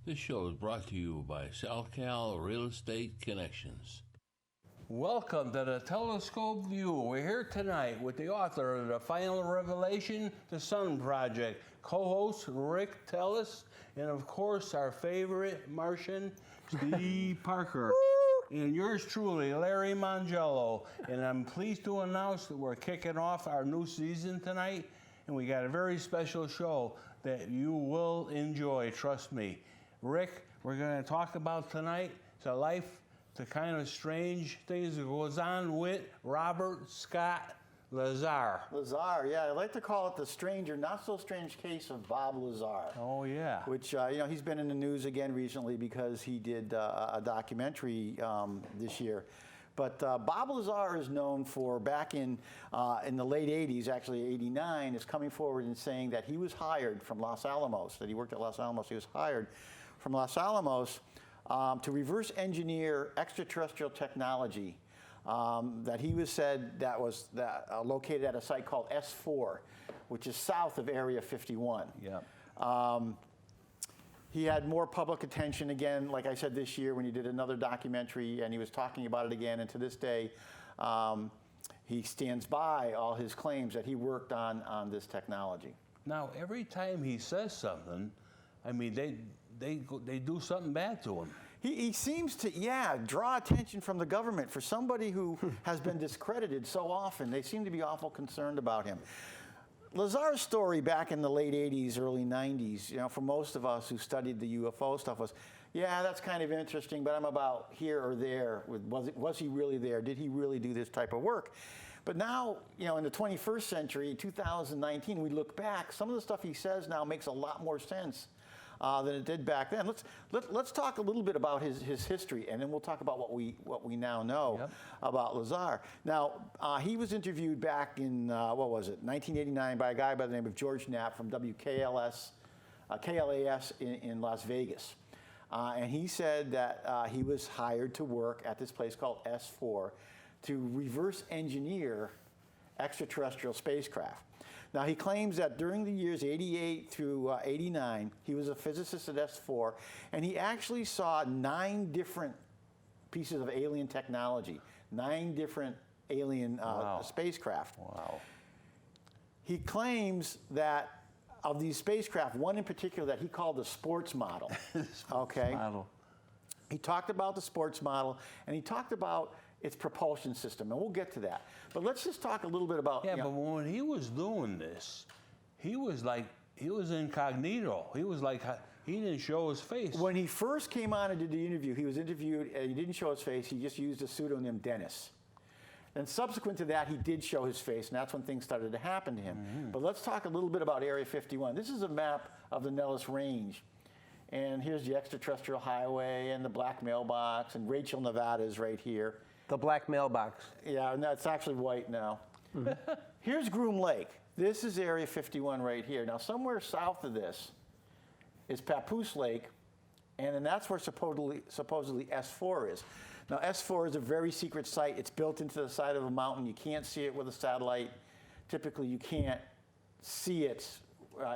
This show is brought to you by SalCal Real Estate Connections. Welcome to the Telescope View. We're here tonight with the author of The Final Revelation, The Sun Project, co-host Rick Teles, and of course our favorite Martian, Steve Parker. And yours truly, Larry Mangello. And I'm pleased to announce that we're kicking off our new season tonight, and we got a very special show that you will enjoy, trust me. Rick, we're going to talk about tonight the kind of strange things that goes on with Robert Scott Lazar. Lazar, yeah, I like to call it the strange or not so strange case of Bob Lazar. Oh, yeah. Which, he's been in the news again recently because he did a documentary this year. But Bob Lazar is known for, back in the late 80s, actually 89, is coming forward and saying that he was hired from Los Alamos, that he worked at Los Alamos. He was hired from Los Alamos to reverse engineer extraterrestrial technology that he was said that was located at a site called S4, which is south of Area 51. Yeah. He had more public attention again, like I said, this year when he did another documentary, and he was talking about it again. And to this day, he stands by all his claims that he worked on this technology. Now, every time he says something, I mean, they do something bad to him. He seems to, draw attention from the government. For somebody who has been discredited so often, they seem to be awful concerned about him. Lazar's story back in the late 80s, early 90s, for most of us who studied the UFO stuff was, yeah, that's kind of interesting, but I'm about here or there. Was he really there? Did he really do this type of work? But now, in the 21st century, 2019, we look back, some of the stuff he says now makes a lot more sense than it did back then. Let's talk a little bit about his history, and then we'll talk about what we now know about Lazar. Now, he was interviewed back in 1989 by a guy by the name of George Knapp from KLAS in Las Vegas, and he said that he was hired to work at this place called S4 to reverse engineer extraterrestrial spacecraft. Now, he claims that during the years 88 through 89, he was a physicist at S4, and he actually saw 9 different pieces of alien technology, 9 different alien spacecraft. Wow. He claims that of these spacecraft, one in particular that he called the sports model. Model. He talked about the sports model, and he talked about its propulsion system, and we'll get to that. But let's just talk a little bit about... Yeah, but when he was doing this, he was incognito. He didn't show his face. When he first came on and did the interview, he was interviewed, and he didn't show his face. He just used the pseudonym Dennis. And subsequent to that, he did show his face, and that's when things started to happen to him. Mm-hmm. But let's talk a little bit about Area 51. This is a map of the Nellis Range. And here's the extraterrestrial highway and the black mailbox, and Rachel, Nevada is right here. The black mailbox. Yeah, and that's actually white now. Mm-hmm. Here's Groom Lake. This is Area 51 right here. Now, somewhere south of this is Papoose Lake, and then that's where supposedly S4 is. Now, S4 is a very secret site. It's built into the side of a mountain. You can't see it with a satellite. Typically, you can't see it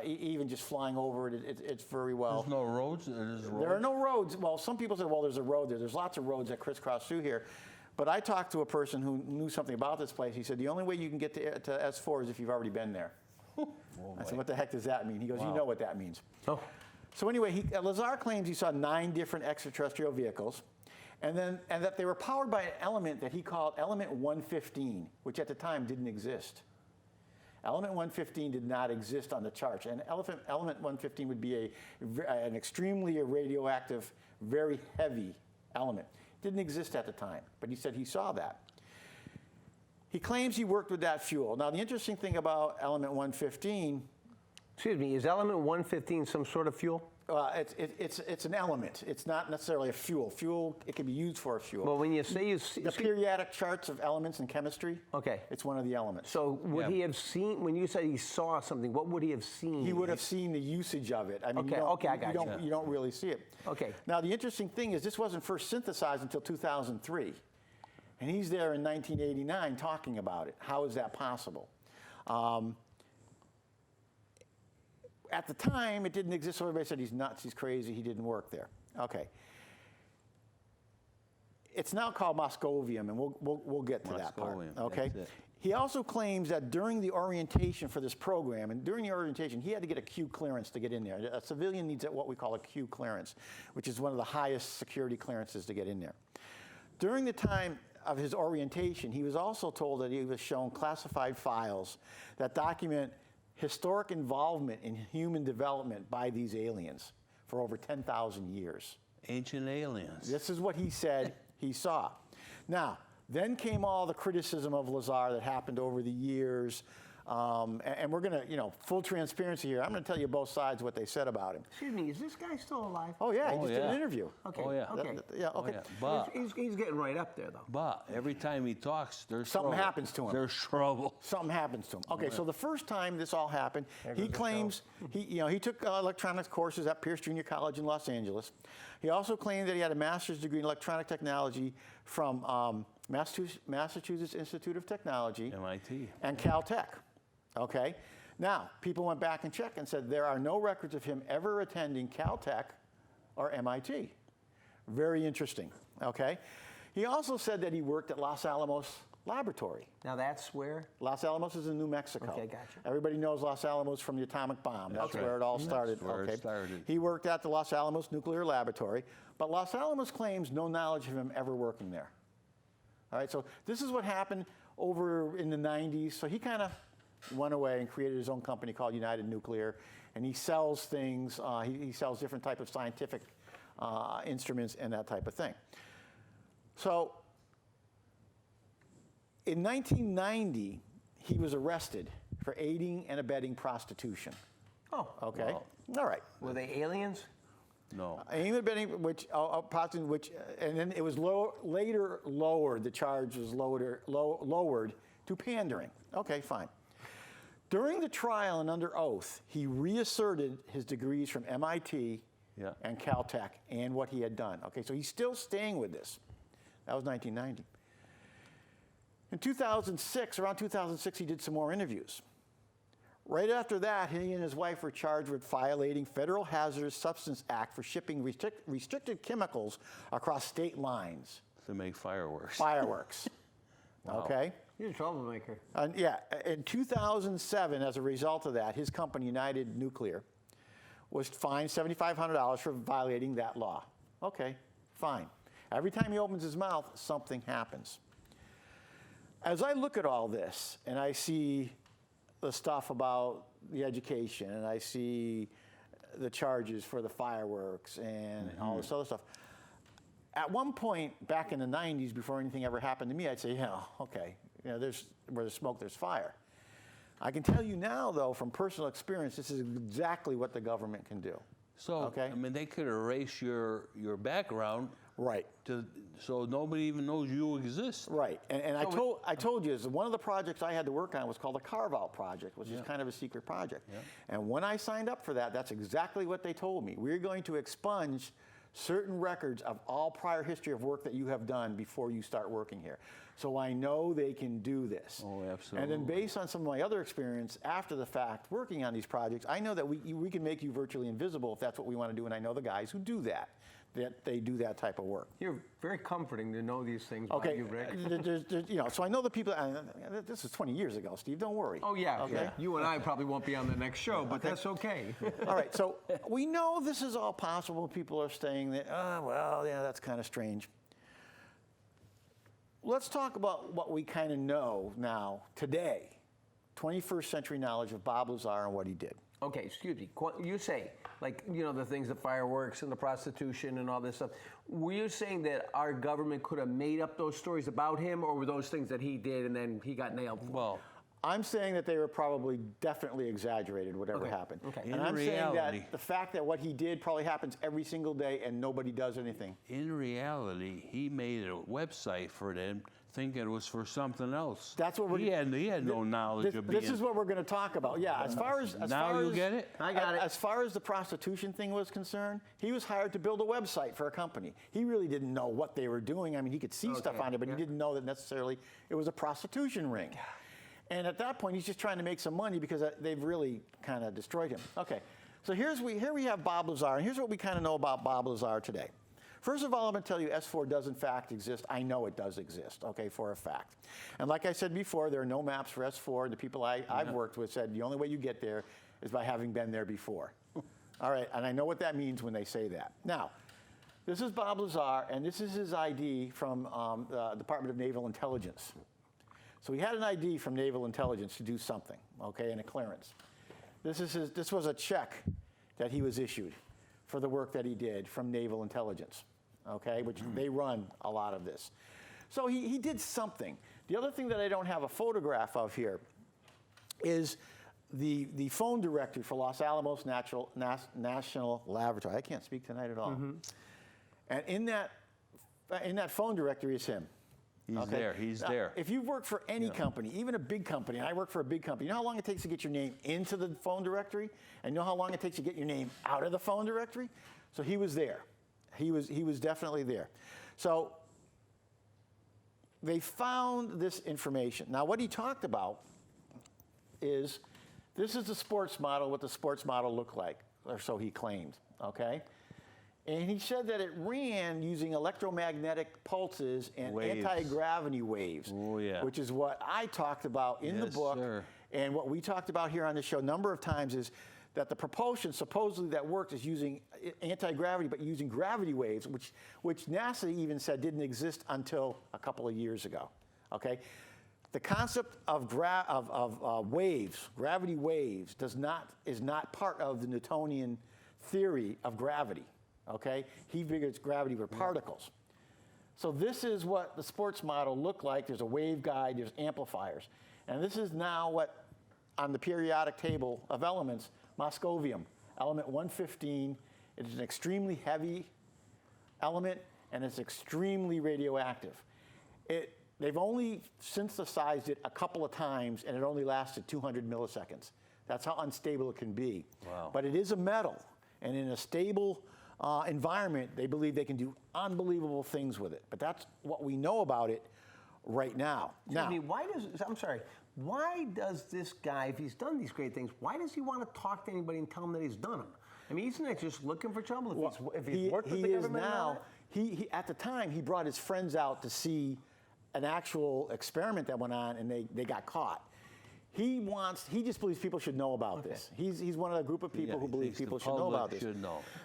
even just flying over it. It's very well. There's no roads? There are no roads. Well, some people say, well, there's a road there. There's lots of roads that crisscross through here. But I talked to a person who knew something about this place. He said, the only way you can get to S4 is if you've already been there. I said, what the heck does that mean? He goes, You know what that means. Oh. So anyway, Lazar claims he saw 9 different extraterrestrial vehicles, and that they were powered by an element that he called element 115, which at the time didn't exist. Element 115 did not exist on the charts, and element 115 would be an extremely radioactive, very heavy element. Didn't exist at the time, but he said he saw that. He claims he worked with that fuel. Now, the interesting thing about element 115... Excuse me, is element 115 some sort of fuel? It's an element. It's not necessarily a fuel. Fuel, it can be used for a fuel. Well, when you say you see... The periodic charts of elements in chemistry, okay, it's one of the elements. So would he have seen, when you said he saw something, what would he have seen? He would have seen the usage of it. I mean, I got you don't really see it. Okay. Now, the interesting thing is this wasn't first synthesized until 2003. And he's there in 1989 talking about it. How is that possible? at the time, it didn't exist, so everybody said he's nuts, he's crazy, he didn't work there. Okay. It's now called Moscovium, and we'll get to that part. Okay. That's it. He also claims that during the orientation for this program, and during the orientation, he had to get a Q clearance to get in there. A civilian needs what we call a Q clearance, which is one of the highest security clearances to get in there. During the time of his orientation, he was also told that he was shown classified files that document historic involvement in human development by these aliens for over 10,000 years. Ancient aliens. This is what he said he saw. Now, then came all the criticism of Lazar that happened over the years. And we're going to, full transparency here, I'm going to tell you both sides what they said about him. Excuse me, is this guy still alive? Oh, yeah, he just did an interview. Okay. Oh, yeah. Okay. Yeah, okay. Yeah. But, He's getting right up there, though. but every time he talks, there's Something trouble. happens to him. There's trouble. Something happens to him. Okay, so the first time this all happened, he claims he took electronics courses at Pierce Junior College in Los Angeles. He also claimed that he had a master's degree in electronic technology from Massachusetts Institute of Technology MIT. and Caltech. Okay, now people went back and checked and said there are no records of him ever attending Caltech or MIT. Very interesting. Okay, he also said that he worked at Los Alamos Laboratory. Now that's where? Los Alamos is in New Mexico. Okay, gotcha. Everybody knows Los Alamos from the atomic bomb. That's right. where it all started. That's where it started. He worked at the Los Alamos Nuclear Laboratory, but Los Alamos claims no knowledge of him ever working there. All right, so this is what happened over in the 90s. So he kind of went away and created his own company called United Nuclear, and he sells things. He sells different type of scientific instruments and that type of thing. So in 1990, he was arrested for aiding and abetting prostitution. Oh, Okay, Wow. all right. were they aliens? No. Aiding and abetting, which, and then it was later lowered. The charge was lowered to pandering. Okay, fine. During the trial and under oath, he reasserted his degrees from MIT Yeah. and Caltech and what he had done. Okay, so he's still staying with this. That was 1990. In 2006, around 2006, he did some more interviews. Right after that, he and his wife were charged with violating Federal Hazardous Substance Act for shipping restricted chemicals across state lines. To make fireworks. Fireworks. Wow. Okay? He's a troublemaker. And yeah, in 2007, as a result of that, his company, United Nuclear, was fined $7,500 for violating that law. Okay, fine. Every time he opens his mouth, something happens. As I look at all this, and I see the stuff about the education, and I see the charges for the fireworks and all this other stuff, at one point back in the 90s, before anything ever happened to me, I'd say, yeah, okay, where there's smoke, there's fire. I can tell you now, though, from personal experience, this is exactly what the government can do. So, Okay. I mean, they could erase your background Right. so nobody even knows you exist. Right, and I told you, one of the projects I had to work on was called the Carve-Out Project, which is kind of a secret project. Yeah. And when I signed up for that, that's exactly what they told me. We're going to expunge certain records of all prior history of work that you have done before you start working here. So I know they can do this. Oh, absolutely. And then based on some of my other experience after the fact working on these projects, I know that we can make you virtually invisible if that's what we want to do, and I know the guys who do that they do that type of work. You're very comforting to know these things about Okay, you, Rick. so I know the people, this is 20 years ago, Steve, don't worry. Oh, yeah, Okay. yeah. You and I probably won't be on the next show, but that's okay. All right, so we know this is all possible. People are saying that, well, yeah, that's kind of strange. Let's talk about what we kind of know now, today, 21st century knowledge of Bob Lazar and what he did. Okay, excuse me. You say, like, the things, the fireworks and the prostitution and all this stuff. Were you saying that our government could have made up those stories about him, or were those things that he did and then he got nailed for? Well, I'm saying that they were probably definitely exaggerated, whatever happened. Okay. And In I'm saying reality- that the fact that what he did probably happens every single day and nobody does anything. in reality, he made a website for them thinking it was for something else. That's what we're. He had no knowledge of being. This is what we're going to talk about. Yeah, as far as Now you get it? I got it. As far as the prostitution thing was concerned, he was hired to build a website for a company. He really didn't know what they were doing. I mean, he could see stuff on it, but he didn't know that necessarily it was a prostitution ring. And at that point, he's just trying to make some money because they've really kind of destroyed him. Okay, So here we have Bob Lazar, and here's what we kind of know about Bob Lazar today. First of all, I'm going to tell you S4 does in fact exist. I know it does exist, okay, for a fact. And like I said before, there are no maps for S4. The people I've worked with said the only way you get there is by having been there before. All right, and I know what that means when they say that. Now, this is Bob Lazar, and this is his ID from the Department of Naval Intelligence. So he had an ID from Naval Intelligence to do something, okay, and a clearance. This was a check that he was issued for the work that he did from Naval Intelligence, okay, which they run a lot of this. So he did something. The other thing that I don't have a photograph of here is the phone directory for Los Alamos National Laboratory. I can't speak tonight at all. And in that phone directory is him. He's there. He's there. If you've worked for any company, even a big company, and I work for a big company, you know how long it takes to get your name into the phone directory? And you know how long it takes to get your name out of the phone directory? So he was there. He was definitely there. So they found this information. Now, what he talked about is this is the sports model, what the sports model looked like, or so he claimed, okay? And he said that it ran using electromagnetic pulses and anti-gravity waves, which is what I talked about in the book. Sir. And what we talked about here on the show a number of times is that the propulsion supposedly that worked is using anti-gravity, but using gravity waves, which NASA even said didn't exist until a couple of years ago, okay? The concept of waves, gravity waves, is not part of the Newtonian theory of gravity. Okay, he figures gravity were particles. So this is what the sports model looked like. There's a waveguide, there's amplifiers. And this is now what, on the periodic table of elements, moscovium, element 115. It is an extremely heavy element, and it's extremely radioactive. They've only synthesized it a couple of times, and it only lasted 200 milliseconds. That's how unstable it can be. Wow. But it is a metal, and in a stable environment, they believe they can do unbelievable things with it. But that's what we know about it right now. Excuse me, why does this guy, if he's done these great things, why does he want to talk to anybody and tell them that he's done them? I mean, isn't that just looking for trouble? If he's worked with the government now, he at the time, he brought his friends out to see an actual experiment that went on, and they got caught. He just believes people should know about this. He's one of the group of people who believe people should know about this.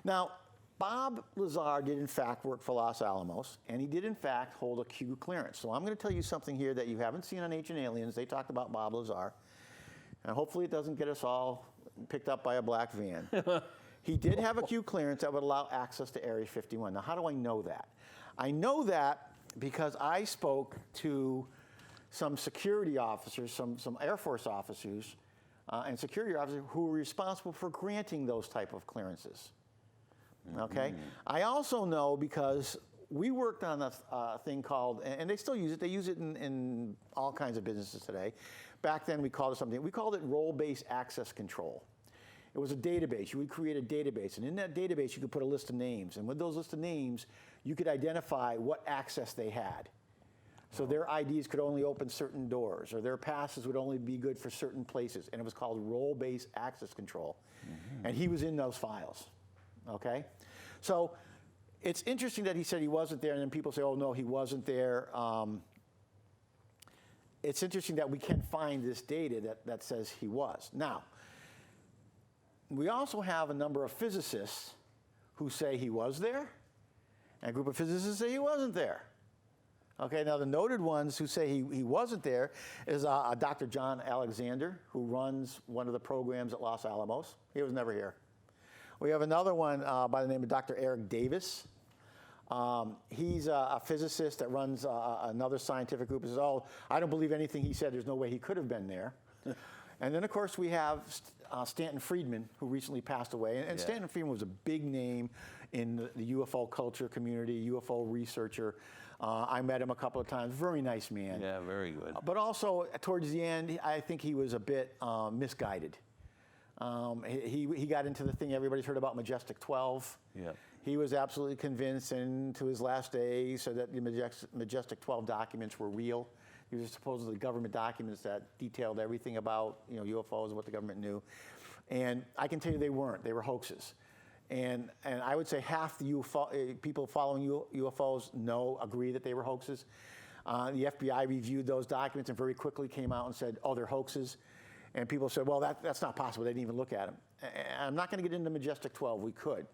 Now, Bob Lazar did in fact work for Los Alamos, and he did in fact hold a Q clearance. So I'm going to tell you something here that you haven't seen on Ancient Aliens. They talked about Bob Lazar, and hopefully it doesn't get us all picked up by a black van. He did have a Q clearance that would allow access to Area 51. Now, how do I know that? I know that because I spoke to some security officers, some Air Force officers, and security officers who were responsible for granting those type of clearances. Okay? I also know because we worked on a thing called, and they still use it, they use it in all kinds of businesses today. Back then we called it role-based access control. It was a database. You would create a database, and in that database you could put a list of names, and with those list of names you could identify what access they had. So their IDs could only open certain doors, or their passes would only be good for certain places, and it was called role-based access control. And he was in those files. Okay, so it's interesting that he said he wasn't there, and then people say, "Oh no, he wasn't there." It's interesting that we can find this data that says he was. Now, we also have a number of physicists who say he was there, and a group of physicists say he wasn't there. Okay, now the noted ones who say he wasn't there is Dr. John Alexander, who runs one of the programs at Los Alamos. He was never here. We have another one by the name of Dr. Eric Davis. He's a physicist that runs another scientific group. He says, "Oh, I don't believe anything he said. There's no way he could have been there." And then, of course, we have Stanton Friedman, who recently passed away. And Stanton Friedman was a big name in the UFO culture community, UFO researcher. I met him a couple of times. Very nice man. Yeah, very good. But also, towards the end, I think he was a bit misguided. He got into the thing everybody's heard about, Majestic 12. Yeah. He was absolutely convinced, and to his last day, he said that the Majestic 12 documents were real. These are supposedly government documents that detailed everything about UFOs and what the government knew. And I can tell you they weren't. They were hoaxes. And I would say half the people following UFOs agree that they were hoaxes. The FBI reviewed those documents and very quickly came out and said, oh, they're hoaxes. And people said, well, that's not possible. They didn't even look at them. And I'm not going to get into Majestic 12. We could.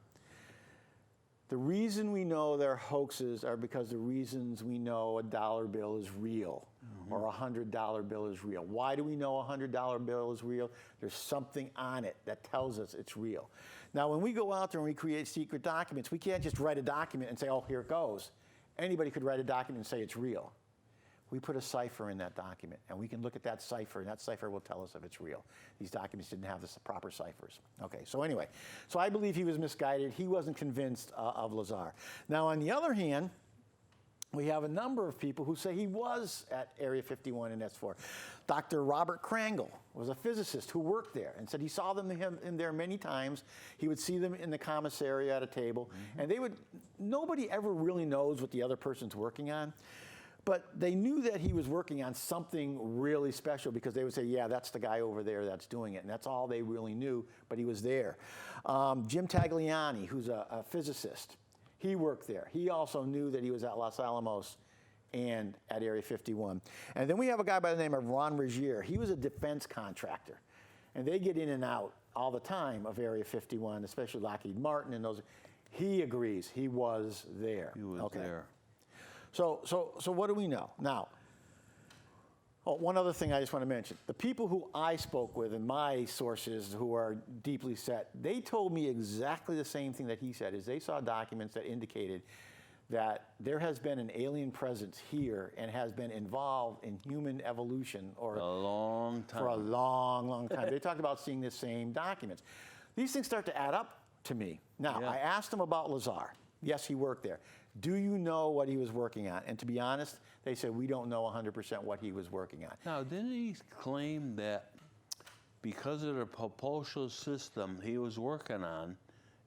The reason we know they're hoaxes are because the reasons we know a dollar bill is real or a $100 bill is real. Why do we know a $100 bill is real? There's something on it that tells us it's real. Now, when we go out there and we create secret documents, we can't just write a document and say, oh, here it goes. Anybody could write a document and say it's real. We put a cipher in that document, and we can look at that cipher, and that cipher will tell us if it's real. These documents didn't have the proper ciphers. Okay, so anyway, so I believe he was misguided. He wasn't convinced of Lazar. Now, on the other hand, we have a number of people who say he was at Area 51 and S4. Dr. Robert Krangle was a physicist who worked there and said he saw them in there many times. He would see them in the commissary at a table, and nobody ever really knows what the other person's working on. But they knew that he was working on something really special because they would say, yeah, that's the guy over there that's doing it. And that's all they really knew, but he was there. Jim Tagliani, who's a physicist, he worked there. He also knew that he was at Los Alamos and at Area 51. And then we have a guy by the name of Ron Regier. He was a defense contractor. And they get in and out all the time of Area 51, especially Lockheed Martin and those. He agrees he was there. He was there. So what do we know? Now, one other thing I just want to mention. The people who I spoke with and my sources who are deeply set, they told me exactly the same thing that he said, is they saw documents that indicated that there has been an alien presence here and has been involved in human evolution for a long time. They talked about seeing the same documents. These things start to add up to me. Now, I asked them about Lazar. Yes, he worked there. Do you know what he was working on? And to be honest, they said, we don't know 100% what he was working on. Now, didn't he claim that because of the propulsion system he was working on,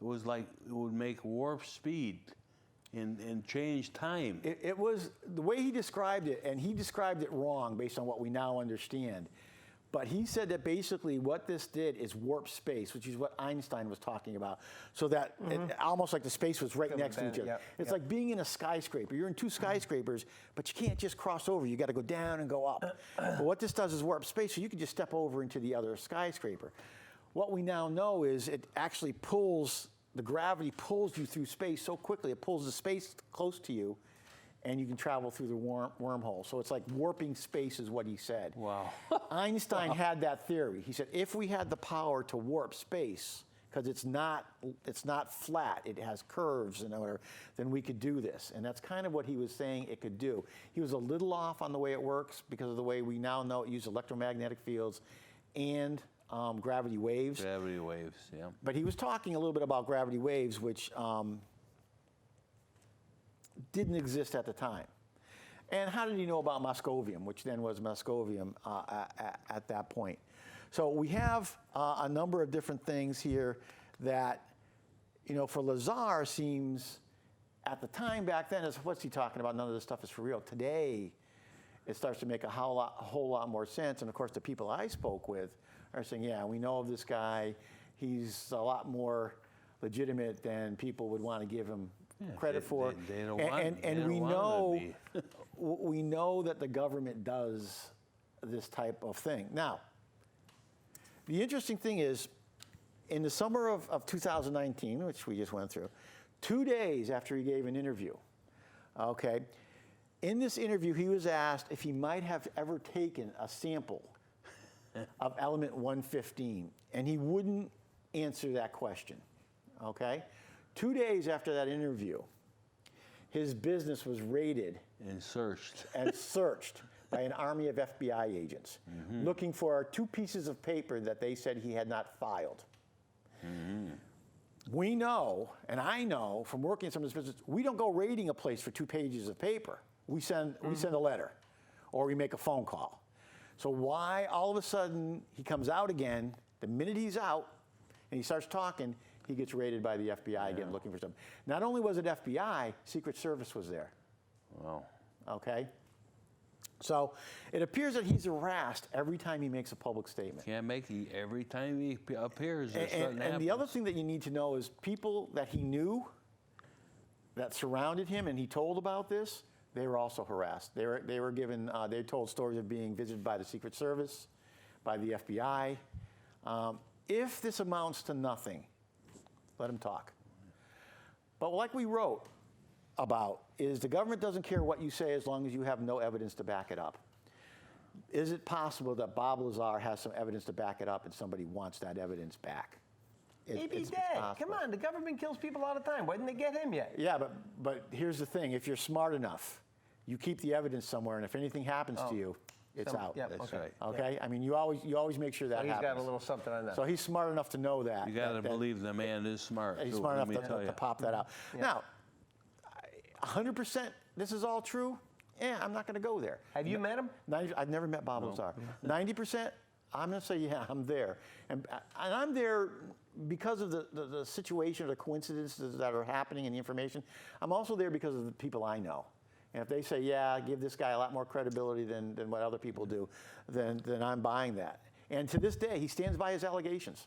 it was like it would make warp speed and change time? It was the way he described it, and he described it wrong based on what we now understand. But he said that basically what this did is warp space, which is what Einstein was talking about. So that almost like the space was right next to each other. It's like being in a skyscraper. You're in two skyscrapers, but you can't just cross over. You got to go down and go up. But what this does is warp space, so you can just step over into the other skyscraper. What we now know is it actually the gravity pulls you through space so quickly, it pulls the space close to you, and you can travel through the wormhole. So it's like warping space is what he said. Wow. Einstein had that theory. He said if we had the power to warp space, because it's not flat, it has curves and whatever, then we could do this. And that's kind of what he was saying it could do. He was a little off on the way it works because of the way we now know it uses electromagnetic fields and gravity waves. Gravity waves, yeah. But he was talking a little bit about gravity waves, which didn't exist at the time. And how did he know about Moscovium, which then was Moscovium at that point? So we have a number of different things here that, for Lazar seems, at the time back then, is what's he talking about? None of this stuff is for real. Today, it starts to make a whole lot more sense. And of course, the people I spoke with are saying, yeah, we know of this guy. He's a lot more legitimate than people would want to give him credit for. We know that the government does this type of thing. Now, the interesting thing is, in the summer of 2019, which we just went through, 2 days after he gave an interview, in this interview, he was asked if he might have ever taken a sample of element 115, and he wouldn't answer that question, 2 days after that interview, his business was raided and searched by an army of FBI agents looking for 2 pieces of paper that they said he had not filed. We know, and I know from working in some of this business, we don't go raiding a place for 2 pages of paper. We send a letter, or we make a phone call. So why all of a sudden he comes out again? The minute he's out and he starts talking, he gets raided by the FBI again, looking for something. Not only was it FBI, Secret Service was there. Wow. So it appears that he's harassed every time he makes a public statement. Can't make it every time he appears. And the other thing that you need to know is people that he knew that surrounded him and he told about this, they were also harassed. They were given, they told stories of being visited by the Secret Service, by the FBI. If this amounts to nothing, let him talk. But like we wrote about, is the government doesn't care what you say as long as you have no evidence to back it up. Is it possible that Bob Lazar has some evidence to back it up and somebody wants that evidence back? Maybe he's dead. Come on, the government kills people all the time. Why didn't they get him yet? Yeah, but here's the thing. If you're smart enough, you keep the evidence somewhere, and if anything happens to you, it's out. Yeah, That's okay. right. Okay? I mean, you always make sure that So he's happens. got a little something on that. So he's smart enough to know that. You got to that believe the man is smart. he's too, smart let me enough tell to you. pop that out. Now, 100% this is all true? I'm not going to go there. Have you met him? I've never met Bob Lazar. 90%, I'm going to say, yeah, I'm there. And I'm there because of the situation or the coincidences that are happening and the information. I'm also there because of the people I know. And if they say, yeah, give this guy a lot more credibility than what other people do, then I'm buying that. And to this day, he stands by his allegations.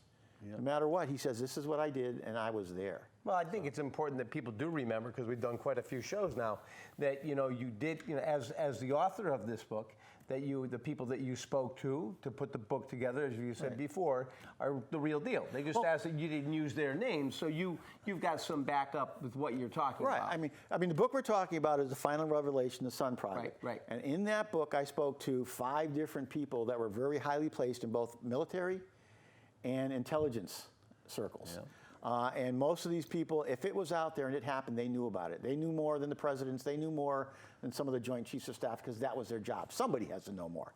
No matter what, he says, this is what I did, and I was there. Well, I think it's important that people do remember, because we've done quite a few shows now, that you did, as the author of this book, that the people that you spoke to put the book together, as you said before, are the real deal. They just asked that you didn't use their names, so you've got some backup with what you're talking about. Right. I mean, the book we're talking about is The Final Revelation, The Sun Project. Right. And in that book, I spoke to 5 different people that were very highly placed in both military and intelligence circles. Yeah. And most of these people, if it was out there and it happened, they knew about it. They knew more than the presidents. They knew more than some of the Joint Chiefs of Staff, because that was their job. Somebody has to know more.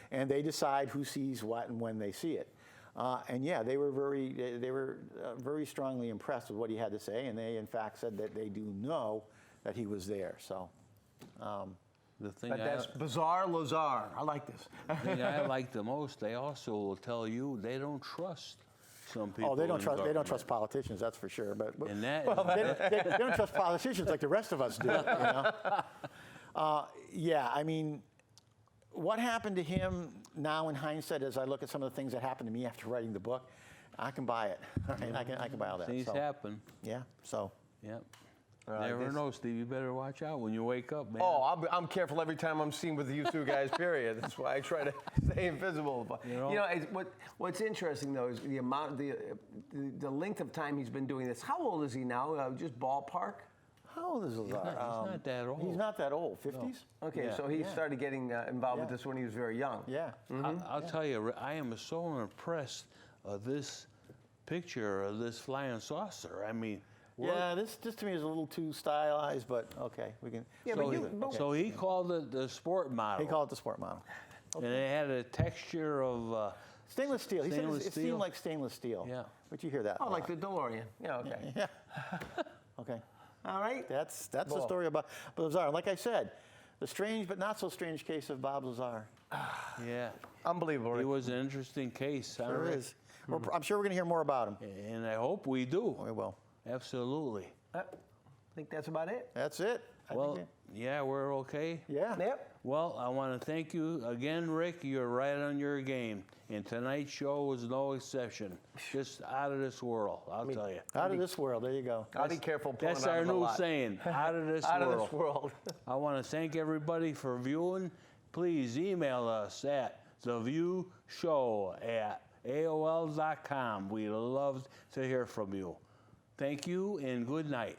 And they decide who sees what and when they see it. And yeah, they were very strongly impressed with what he had to say, and they in fact said that they do know that he was there. So. The thing But that's bizarre Lazar. I like this. The thing I like the most, they also will tell you they don't trust some people. Oh, they don't in trust. They don't government. trust politicians. That's for sure. But And that, they don't trust politicians like the rest of us do. Yeah, I mean, what happened to him now in hindsight, as I look at some of the things that happened to me after writing the book, I can buy it. Right? I can buy all that. things So, happen. yeah. So. Yep. right, Never this- know, Steve. You better watch out when you wake up, man. Oh, I'm careful every time I'm seen with you two guys, period. That's why I try to stay invisible. But, what's interesting, though, is the length of time he's been doing this. How old is he now? Just ballpark? How old is Lazar? He's not that old. He's not that old. 50s? Okay, Yeah. so he started getting involved with this when he was very young. Yeah. I'll tell you, I am so impressed of this picture of this flying saucer. I mean, Yeah, this to me is a little too stylized, but okay, we can. Yeah, but so he called it the sport model. He called it the sport model. And it had a texture of Stainless steel. He said Stainless it steel? seemed like stainless steel. Yeah. But you hear that. Oh, a like lot. the DeLorean. Yeah, okay. Yeah. Okay. All right. That's the Well. story about Lazar. And like I said, the strange but not so strange case of Bob Lazar. yeah. Unbelievable. It Rick. was an interesting case. huh, There Rick? is. I'm sure we're going to hear more about him. And I hope we do. We will. Absolutely. I think that's about it. That's it. I Well, think yeah, we're okay. yeah. Yep. Well, I want to thank you again, Rick. You're right on your game. And tonight's show was no exception. Just out of this world, I'll tell you. Out of this world. There you go. I'll be careful pulling That's out our of a new lot. saying, out of this Out world. of this world. I want to thank everybody for viewing. Please email us at theviewshow@aol.com. We'd love to hear from you. Thank you and good night.